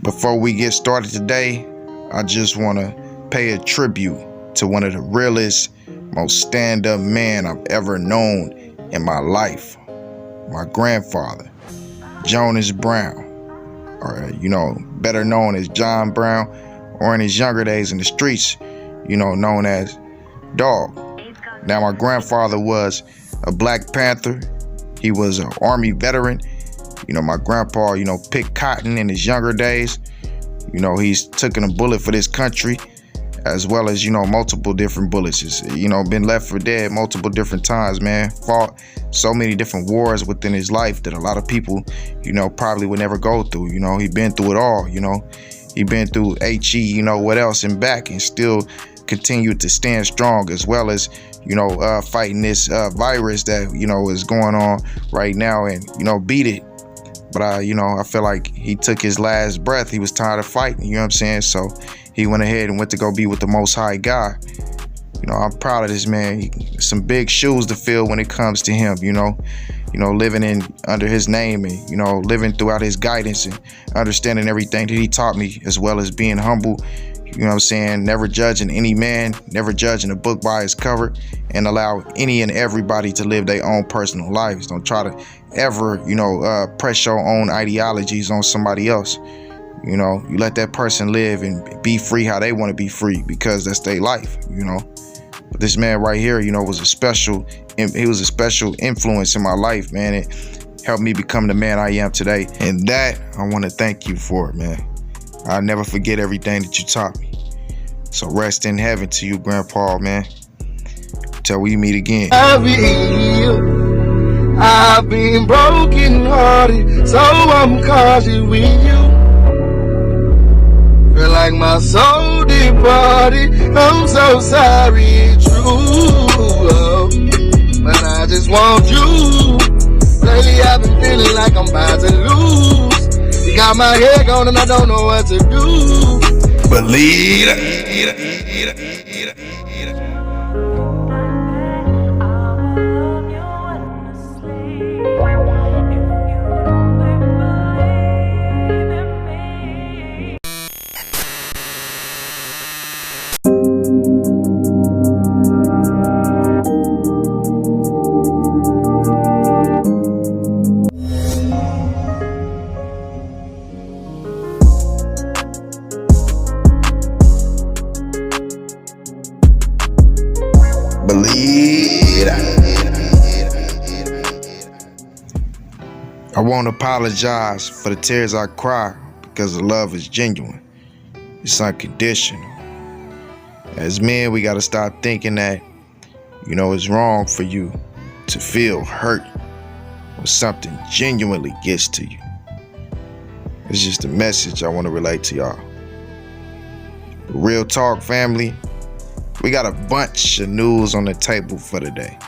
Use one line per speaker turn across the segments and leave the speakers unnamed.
Before we get started today, I just want to pay a tribute to one of the realest, most stand-up man I've ever known in my life. My grandfather, Jonas Brown, or better known as John Brown, or in his younger days in the streets, known as Dog. Now, my grandfather was a Black Panther. He was an Army veteran. My grandpa, picked cotton in his younger days. He's taken a bullet for this country, as well as, multiple different bullets. He's, been left for dead multiple different times, man. Fought so many different wars within his life that a lot of people, probably would never go through. He been through it all, He been through HE, what else, and back, and still continued to stand strong, as well as, fighting this virus that, is going on right now, and, beat it. But I feel like he took his last breath. He was tired of fighting, So he went ahead and went to go be with the Most High God. I'm proud of this man. Some big shoes to fill when it comes to him, living under his name and, living throughout his guidance and understanding everything that he taught me, as well as being humble, never judging any man, never judging a book by its cover, and allow any and everybody to live their own personal lives. Don't try to ever, press your own ideologies on somebody else. You let that person live and be free how they want to be free, because that's their life, But this man right here, was a special influence in my life, man. It helped me become the man I am today. And that, I want to thank you for it, man. I'll never forget everything that you taught me. So rest in heaven to you, Grandpa, man. Till we meet again.
I've been broken hearted, so I'm cautious with you. Feel like my soul departed. I'm so sorry, it's true. But I just want you. Lately I've been feeling like I'm about to lose. You got my head gone and I don't know what to do.
Believe it. I won't apologize for the tears I cry, because the love is genuine. It's unconditional. As men, we gotta stop thinking that, it's wrong for you to feel hurt when something genuinely gets to you. It's just a message I want to relate to y'all. Real talk, family. We got a bunch of news on the table for today.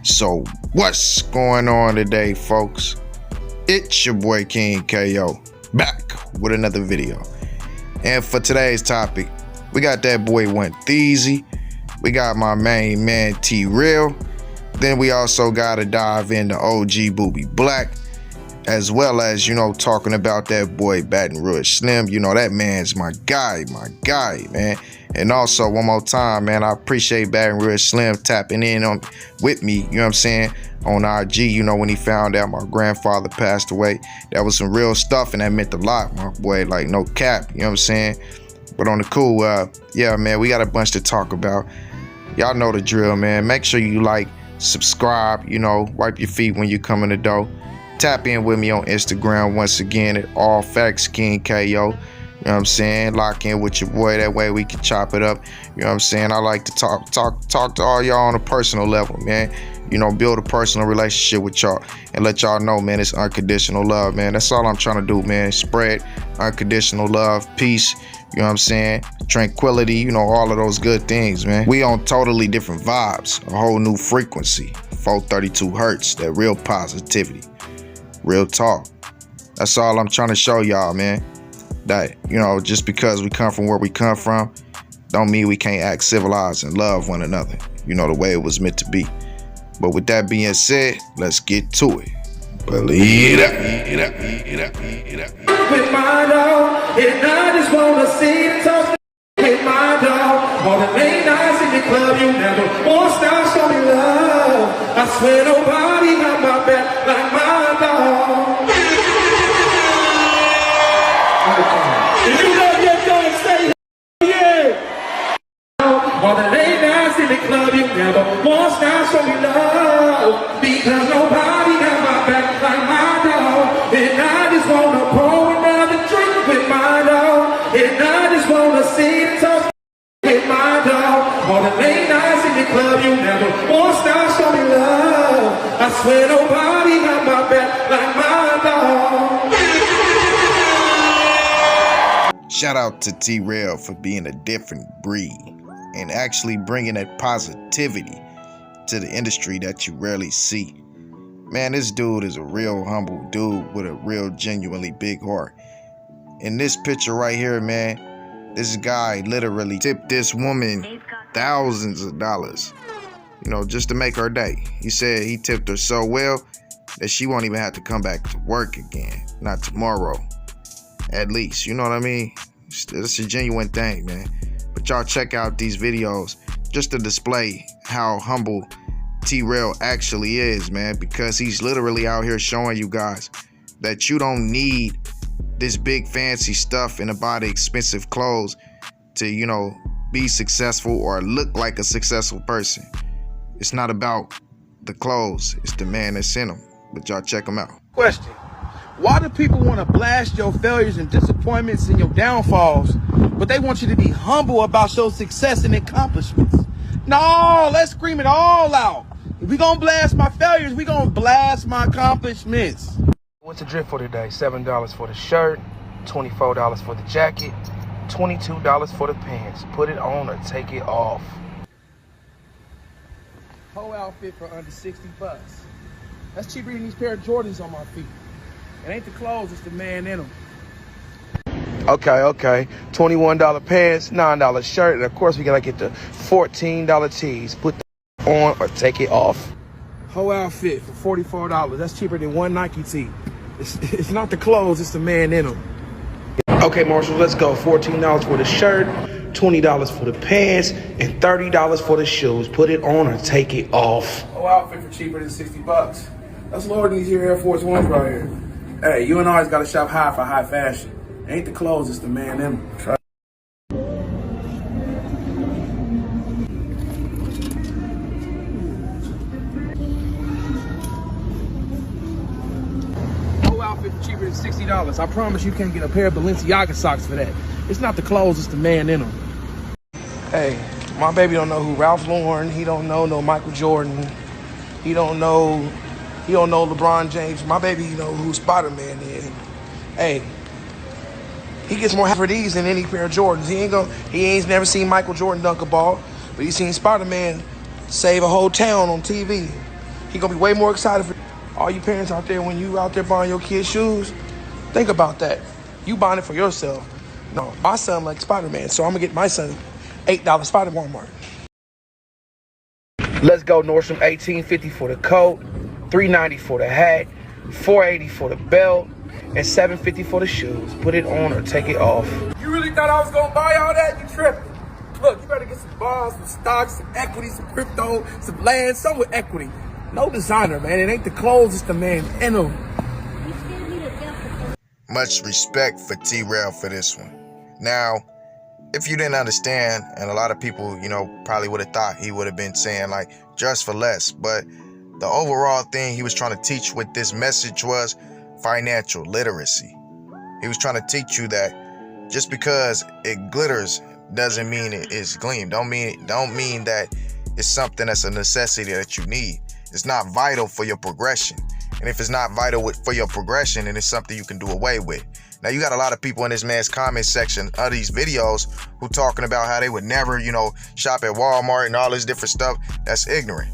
So what's going on today, folks? It's your boy King KO, back with another video. And for today's topic, we got that boy one Theezy. We got my main man T-Real. Then we also got to dive into OG Booby Black, as well as, talking about that boy Baton Rouge Slim. That man's my guy, man. And also, one more time, man, I appreciate Baton Rouge Slim tapping in on with me, on IG, when he found out my grandfather passed away. That was some real stuff, and that meant a lot, my boy, like no cap, But on the cool, yeah, man, we got a bunch to talk about. Y'all know the drill, man. Make sure you like, subscribe, wipe your feet when you come in the door. Tap in with me on Instagram once again at all Factz King KO. Lock in with your boy, that way we can chop it up. I like to talk to all y'all on a personal level, man. Build a personal relationship with y'all and let y'all know, man, it's unconditional love, man. That's all I'm trying to do, man. Spread unconditional love, peace, tranquility, all of those good things, man. We on totally different vibes, a whole new frequency, 432 hertz, that real positivity, real talk. That's all I'm trying to show y'all, man. That, just because we come from where we come from, don't mean we can't act civilized and love one another, the way it was meant to be. But with that being said, let's get to it. Believe it.
just wanna see and touch with my dog. All the late nights in the club, you never won't stop showing love. I swear nobody got my back like my dog. If you love your dog, say yeah. All the late nights in the club, you never won't stop showing love. Because nobody got my back like my dog. And I just wanna pour another drink with my dog. And I just wanna see and touch with my dog. All the late nights in the club, you never won't stop showing love. I swear nobody got my back like my dog.
Shout out to T-Rail for being a different breed and actually bringing that positivity to the industry that you rarely see. Man, this dude is a real humble dude with a real genuinely big heart. In this picture right here, man, this guy literally tipped this woman thousands of dollars, just to make her day. He said he tipped her so well that she won't even have to come back to work again. Not tomorrow, at least. You know what I mean? It's a genuine thing, man. But y'all check out these videos just to display how humble T-Rail actually is, man, because he's literally out here showing you guys that you don't need this big fancy stuff and to buy the expensive clothes to, be successful or look like a successful person. It's not about the clothes, it's the man that's in them. But y'all check them out.
Question: why do people want to blast your failures and disappointments and your downfalls, but they want you to be humble about your success and accomplishments? No, let's scream it all out. If we gonna blast my failures, we gonna blast my accomplishments. What's the drip for today? $7 for the shirt, $24 for the jacket, $22 for the pants. Put it on or take it off. Whole outfit for under 60 bucks. That's cheaper than these pair of Jordans on my feet. It ain't the clothes, it's the man in them. Okay. $21 pants, $9 shirt, and of course we gotta get the $14 tees. Put the on or take it off. Whole outfit for $44. That's cheaper than one Nike tee. It's not the clothes, it's the man in them. Okay, Marshall, let's go. $14 for the shirt, $20 for the pants, and $30 for the shoes. Put it on or take it off. Whole outfit for cheaper than 60 bucks. That's lower than these here Air Force Ones right here. Hey, you and always gotta shop high for high fashion. It ain't the clothes, it's the man in them. Whole outfit for cheaper than $60. I promise you can't get a pair of Balenciaga socks for that. It's not the clothes, it's the man in them. Hey, my baby don't know who Ralph Lauren, he don't know no Michael Jordan, he don't know LeBron James. My baby know who Spider-Man is. Hey, he gets more for these than any pair of Jordans. He ain't never seen Michael Jordan dunk a ball, but he's seen Spider-Man save a whole town on TV. He gonna be way more excited for all you parents out there. When you out there buying your kids shoes, think about that. You buying it for yourself. No, my son likes Spider-Man, so I'm gonna get my son $8 Spider-Man Walmart. Let's go, Nordstrom. $18.50 for the coat, $3.90 for the hat, $4.80 for the belt, and $7.50 for the shoes. Put it on or take it off. You really thought I was gonna buy all that? You tripping. Look, you better get some bonds, some stocks, some equity, some crypto, some land, some with equity. No designer, man. It ain't the clothes, it's the man in them.
Much respect for T-Rail for this one. Now, if you didn't understand, and a lot of people, probably would have thought he would have been saying like just for less, but the overall thing he was trying to teach with this message was financial literacy. He was trying to teach you that just because it glitters doesn't mean it's gleam. Don't mean that it's something that's a necessity that you need. It's not vital for your progression. And if it's not vital for your progression, then it's something you can do away with. Now, you got a lot of people in this man's comment section of these videos who talking about how they would never, shop at Walmart and all this different stuff. That's ignorant.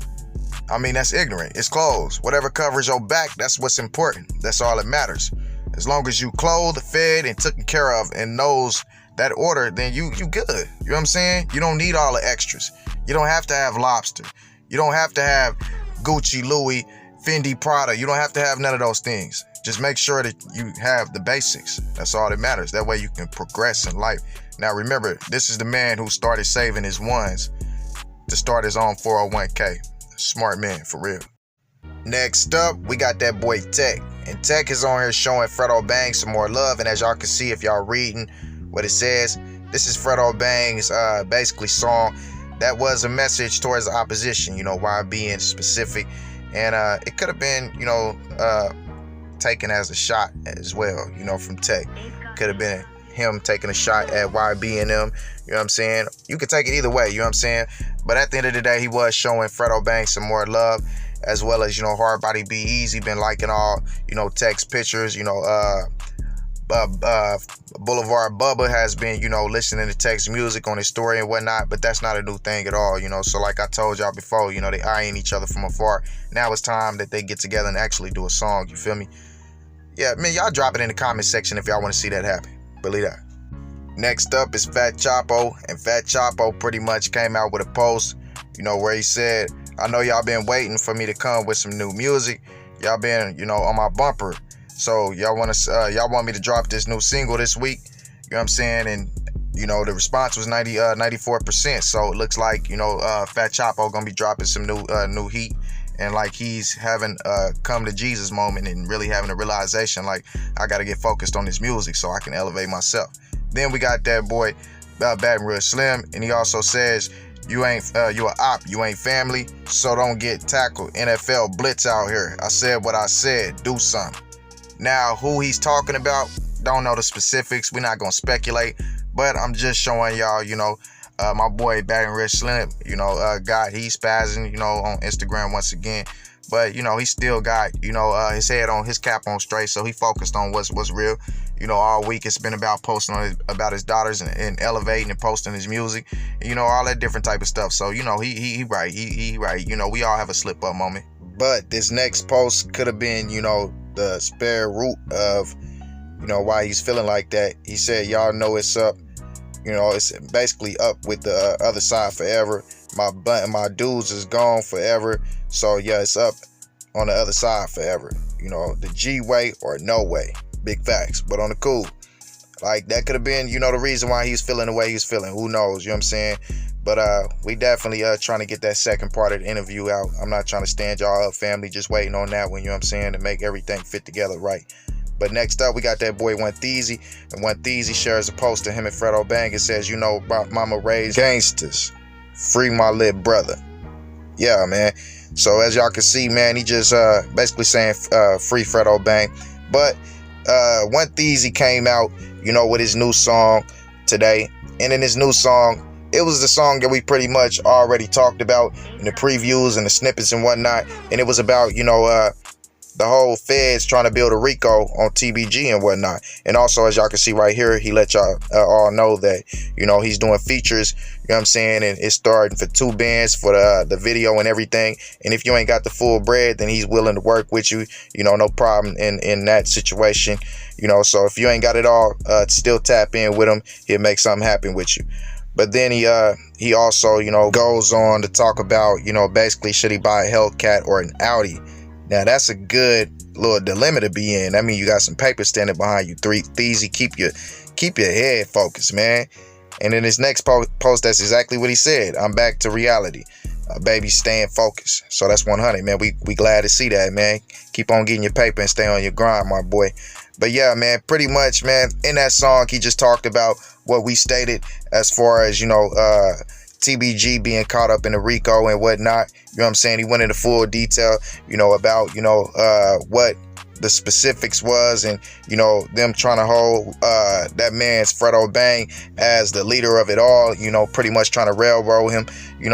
That's ignorant. It's clothes. Whatever covers your back, that's what's important. That's all that matters. As long as you clothed, fed, and taken care of and knows that order, then you good. You know what I'm saying? You don't need all the extras. You don't have to have lobster. You don't have to have Gucci, Louis, Fendi, Prada. You don't have to have none of those things. Just make sure that you have the basics. That's all that matters. That way you can progress in life. Now remember, this is the man who started saving his ones to start his own 401k. Smart man, for real. Next up, we got that boy Tech. And Tech is on here showing Fredo Bang some more love. And as y'all can see, if y'all reading what it says, this is Fredo Bang's basically song that was a message towards the opposition, YB in specific. And it could have been, taken as a shot as well, from Tech. Could have been him taking a shot at YB and them, you know what I'm saying? You could take it either way, you know what I'm saying? But at the end of the day, he was showing Fredo Bang some more love, as well as, Hard Body Be Easy been liking all, Tech's pictures, Boulevard Bubba has been, listening to Tech's music on his story and whatnot, but that's not a new thing at all, So like I told y'all before, they eyeing each other from afar. Now it's time that they get together and actually do a song, you feel me? Yeah, man, y'all drop it in the comment section if y'all want to see that happen. Believe that. Next up is Fat Chapo, and Fat Chapo pretty much came out with a post, where he said, I know y'all been waiting for me to come with some new music. Y'all been, on my bumper. So y'all want me to drop this new single this week. You know what I'm saying? And, the response was 94%. So it looks like, Fat Chapo gonna be dropping some new heat. And like he's having a come to Jesus moment and really having a realization, like, I got to get focused on this music so I can elevate myself. Then we got that boy Baton Rouge Slim, and he also says, you a op, you ain't family, so don't get tackled. NFL blitz out here. I said what I said, do something. Now, who he's talking about, don't know the specifics. We're not going to speculate, but I'm just showing y'all, my boy Baton Rouge Slim, he's spazzing, on Instagram once again. But, he still got, his head on, his cap on straight. So he focused on what's real. All week it's been about posting about his daughters and elevating and posting his music, all that different type of stuff. So, he right. He right. We all have a slip up moment. But this next post could have been, the spare root of, why he's feeling like that. He said, y'all know it's up. It's basically up with the other side forever. My dudes is gone forever. So yeah, it's up on the other side forever. The G way or no way. Big facts. But on the cool, like that could have been, the reason why he's feeling the way he's feeling. Who knows? You know what I'm saying? But we definitely trying to get that second part of the interview out. I'm not trying to stand y'all up, family. Just waiting on that one, you know what I'm saying, to make everything fit together right. But next up, we got that boy Theezy, and Theezy shares a post to him and Fredo Bang. It says, mama raised gangsters, free my little brother. Yeah, man. So as y'all can see, man, he just basically saying free Fredo Bang. But Theezy came out, with his new song today. And in his new song, it was the song that we pretty much already talked about in the previews and the snippets and whatnot. And it was about, the whole feds trying to build a RICO on TBG and whatnot. And also, as y'all can see right here, he let y'all all know that, he's doing features, you know what I'm saying? And it's starting for 2 bands for the video and everything. And if you ain't got the full bread, then he's willing to work with you, no problem in that situation. So if you ain't got it all, still tap in with him. He'll make something happen with you. But then he also, goes on to talk about, basically, should he buy a Hellcat or an Audi? Now, that's a good little dilemma to be in. I mean, you got some paper standing behind you. Theezy, keep your head focused, man. And in his next post, that's exactly what he said. I'm back to reality. Baby, staying focused. So that's 100, man. We glad to see that, man. Keep on getting your paper and stay on your grind, my boy. But yeah, man, pretty much, man, in that song, he just talked about what we stated as far as, TBG being caught up in the RICO and whatnot. You know what I'm saying? He went into full detail, about, what the specifics was, and them trying to hold that man's Fredo Bang as the leader of it all, pretty much trying to railroad him,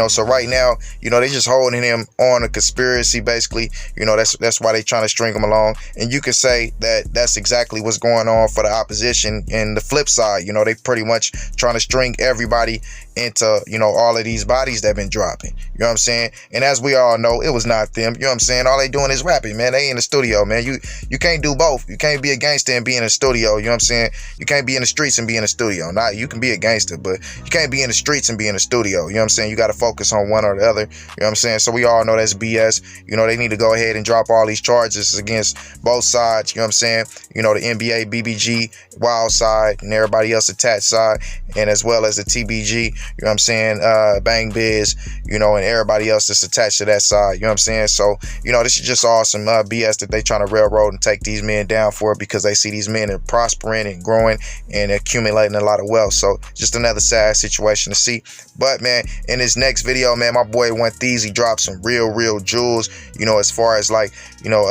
so right now, they just holding him on a conspiracy, basically. That's why they trying to string him along. And you can say that that's exactly what's going on for the opposition. And the flip side, they pretty much trying to string everybody into all of these bodies that been dropping, you know what I'm saying? And as we all know, it was not them, you know what I'm saying? All they doing is rapping, man. They in the studio, man. You can't do both. You can't be a gangster and be in a studio. You know what I'm saying? You can't be in the streets and be in a studio. Not you can be a gangster, but you can't be in the streets and be in a studio. You know what I'm saying? You got to focus on one or the other. You know what I'm saying? So we all know that's BS. You know, they need to go ahead and drop all these charges against both sides. You know what I'm saying? You know, the NBA, BBG, Wild Side, and everybody else attached side, and as well as the TBG. You know what I'm saying? Bang Biz, you know, and everybody else that's attached to that side. You know what I'm saying? So, you know, this is just awesome BS that they trying to railroad and take these men down for, because they see these men are prospering and growing and accumulating a lot of wealth. So just another sad situation to see. But man, in this next video, man, my boy Theezy dropped some real jewels, you know, as far as like, you know,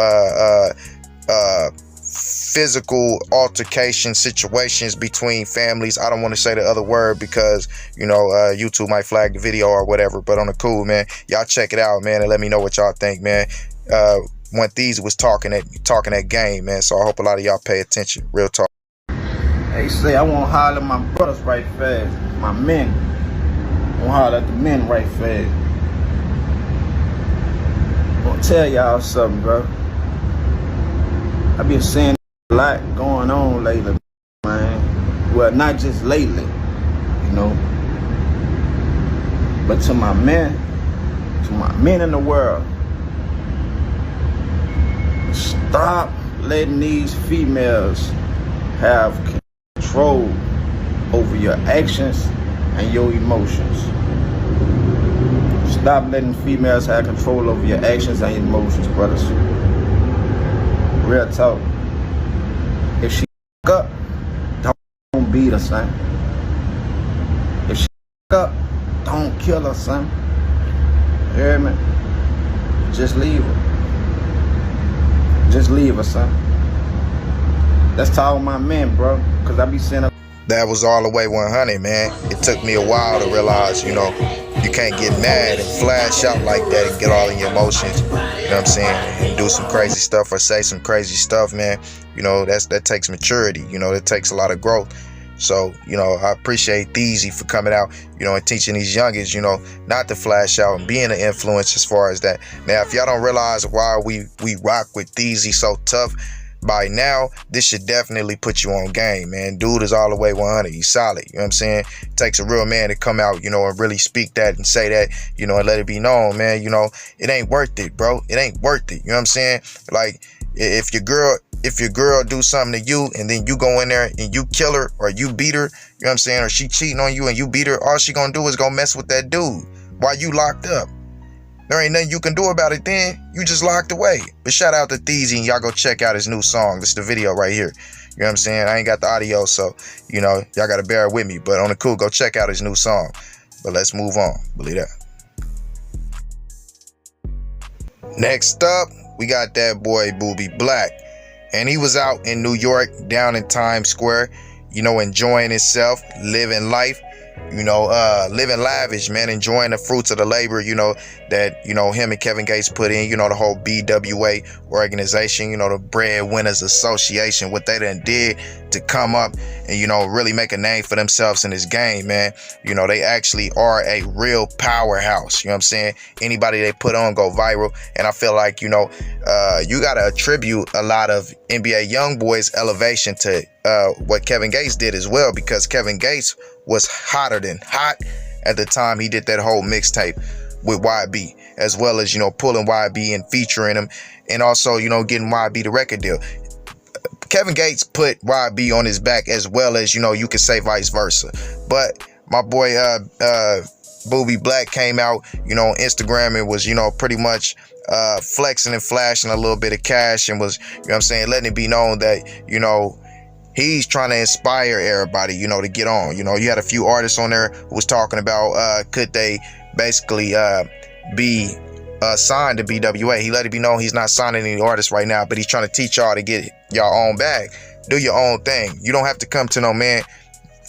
physical altercation situations between families. I don't want to say the other word because, you know, YouTube might flag the video or whatever, but on the cool, man, y'all check it out, man, and let me know what y'all think, man. When Theezy was talking that game, man, so I hope a lot of y'all pay attention. Real talk.
They say I want to holler at my brothers right fast, my men. I want to holler at the men right fast. I'm gonna tell y'all something, bro. I been seeing a lot going on lately, man. Well, not just lately, you know, but to my men in the world, stop letting these females have control over your actions and your emotions. Stop letting females have control over your actions and your emotions, brothers. Real talk. If she up, don't beat her, son. If she up, don't kill her, son. You hear me? Just leave her. Just leave her, son. That's to all my men, bro. Cause I be saying
that was all the way 100, man. It took me a while to realize, you know, you can't get mad and flash out like that and get all in your emotions, you know what I'm saying, and do some crazy stuff or say some crazy stuff, man. You know, that takes maturity, you know, it takes a lot of growth. So, you know, I appreciate Theezy for coming out, you know, and teaching these youngins, you know, not to flash out and being an influence as far as that. Now, if y'all don't realize why we rock with Theezy so tough, by now, this should definitely put you on game, man. Dude is all the way 100. He's solid. You know what I'm saying? It takes a real man to come out, you know, and really speak that and say that, you know, and let it be known, man. You know, it ain't worth it, bro. It ain't worth it. You know what I'm saying? Like, if your girl do something to you and then you go in there and you kill her or you beat her, you know what I'm saying, or she cheating on you and you beat her, all she gonna do is go mess with that dude while you locked up. There ain't nothing you can do about it then. You just locked away. But shout out to Theezy, and y'all go check out his new song. This is the video right here. You know what I'm saying? I ain't got the audio, so, you know, y'all got to bear with me. But on the cool, go check out his new song. But let's move on. Believe that. Next up, we got that boy Booby Black. And he was out in New York, down in Times Square, you know, enjoying himself, living life. You know, living lavish, man, enjoying the fruits of the labor, you know, that, you know, him and Kevin Gates put in, you know, the whole BWA organization, you know, the Breadwinners Association, what they done did to come up and, you know, really make a name for themselves in this game, man. You know, they actually are a real powerhouse, you know what I'm saying? Anybody they put on go viral. And I feel like, you know, you got to attribute a lot of NBA young boys' elevation to what Kevin Gates did as well, because Kevin Gates was hotter than hot at the time he did that whole mixtape with YB, as well as, you know, pulling YB and featuring him, and also, you know, getting YB the record deal. Kevin Gates put YB on his back, as well as, you know, you could say vice versa. But my boy Booby Black came out, you know, on Instagram and was, you know, pretty much flexing and flashing a little bit of cash, and was, you know what I'm saying, letting it be known that, you know, he's trying to inspire everybody, you know, to get on. You know, you had a few artists on there who was talking about could they basically be signed to BWA. He let it be known he's not signing any artists right now, but he's trying to teach y'all to get y'all own bag. Do your own thing. You don't have to come to no man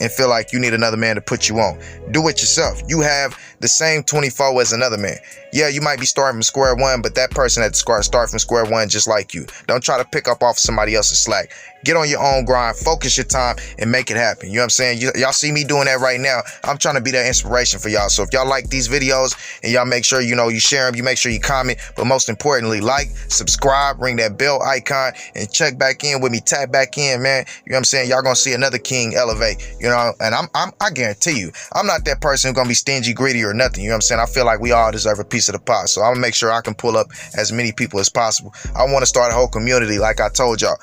and feel like you need another man to put you on. Do it yourself. You have the same 24 as another man. Yeah, you might be starting from square one, but that person had to start from square one just like you. Don't try to pick up off somebody else's slack. Get on your own grind, focus your time, and make it happen. You know what I'm saying? Y'all see me doing that right now. I'm trying to be that inspiration for y'all. So if y'all like these videos and y'all make sure, you share them, you make sure you comment, but most importantly, like, subscribe, ring that bell icon, and check back in with me, tap back in, man. You know what I'm saying? Y'all gonna see another king elevate, and I guarantee you, I'm not that person who's gonna be stingy, greedy, or nothing. You know what I'm saying? I feel like we all deserve a piece of the pie. So I'm gonna make sure I can pull up as many people as possible. I want to start a whole community, like I told y'all,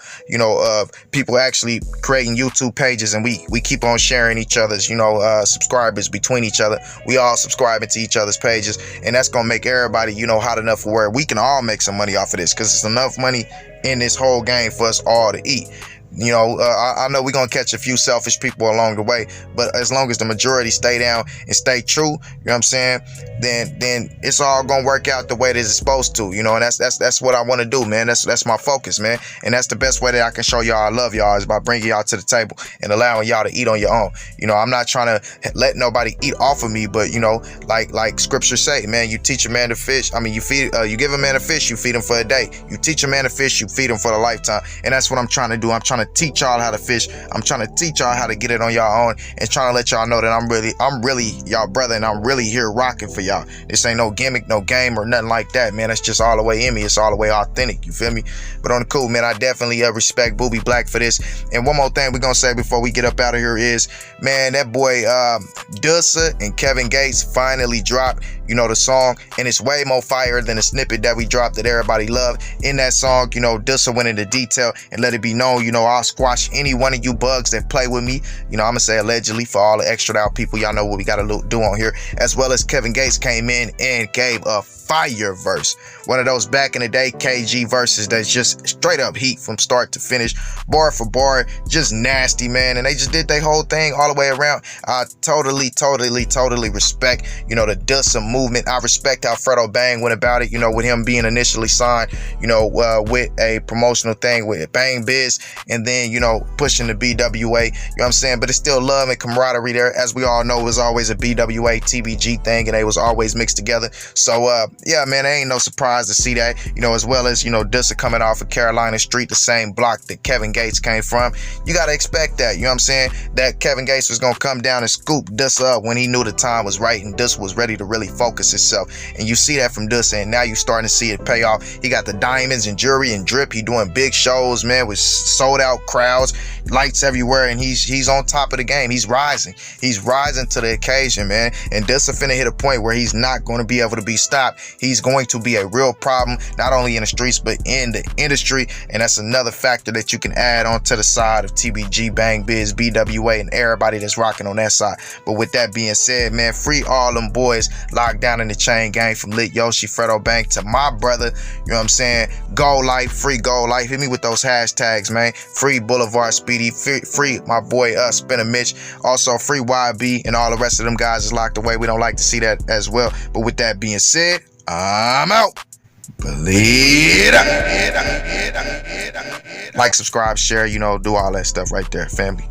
of people actually creating YouTube pages, and we keep on sharing each other's, subscribers between each other. We all subscribing to each other's pages, and that's gonna make everybody, hot enough where we can all make some money off of this, because it's enough money in this whole game for us all to eat. I know we're going to catch a few selfish people along the way, but as long as the majority stay down and stay true, you know what I'm saying, then it's all going to work out the way that it's supposed to, and that's what I want to do, man. That's my focus, man. And that's the best way that I can show y'all I love y'all, is by bringing y'all to the table and allowing y'all to eat on your own. I'm not trying to let nobody eat off of me, but, like scripture say, man, you teach a man to fish. I mean, you give a man a fish, you feed him for a day. You teach a man to fish, you feed him for a lifetime. And that's what I'm trying to do. I'm trying to teach y'all how to fish. I'm trying to teach y'all how to get it on y'all own, and trying to let y'all know that I'm really y'all brother, and I'm really here rocking for y'all. This ain't no gimmick, no game, or nothing like that, man. That's just all the way in me. It's all the way authentic, you feel me? But on the cool, man, I definitely respect Booby Black for this. And one more thing we're gonna say before we get up out of here is, man, that boy Dussa and Kevin Gates finally dropped, the song, and it's way more fire than the snippet that we dropped that everybody loved. In that song, Dussa went into detail and let it be known, I'll squash any one of you bugs that play with me. I'm gonna say allegedly for all the extra out people. Y'all know what we gotta do on here. As well as Kevin Gates came in and gave a fire verse, one of those back in the day KG verses that's just straight up heat from start to finish, bar for bar, just nasty, man. And they just did their whole thing all the way around. I totally respect, the Dussa movement. I respect how Fredo Bang went about it, with him being initially signed, with a promotional thing with Bang Biz, and then, pushing the BWA, you know what I'm saying? But it's still love and camaraderie there. As we all know, it was always a BWA TBG thing, and they was always mixed together. So, yeah, man, it ain't no surprise to see that, as well as, Dussa coming off of Carolina Street, the same block that Kevin Gates came from. You got to expect that, you know what I'm saying? That Kevin Gates was going to come down and scoop Dussa up when he knew the time was right, and Dussa was ready to really focus himself. And you see that from Dussa, and now you starting to see it pay off. He got the diamonds and jewelry and drip. He doing big shows, man, with sold out crowds, lights everywhere, and he's on top of the game. He's rising to the occasion, man. And Dussa finna hit a point where he's not going to be able to be stopped. He's going to be a real problem, not only in the streets, but in the industry. And that's another factor that you can add on to the side of TBG, Bang Biz, BWA, and everybody that's rocking on that side. But with that being said, man, free all them boys locked down in the chain gang, from Lit Yoshi, Fredo Bang, to my brother, you know what I'm saying? Go Life, free Go Life. Hit me with those hashtags, man. Free Boulevard Speedy, free my boy Spinner Mitch. Also free YB, and all the rest of them guys is locked away. We don't like to see that as well. But with that being said, I'm out. Believe it. Like, subscribe, share, do all that stuff right there, family.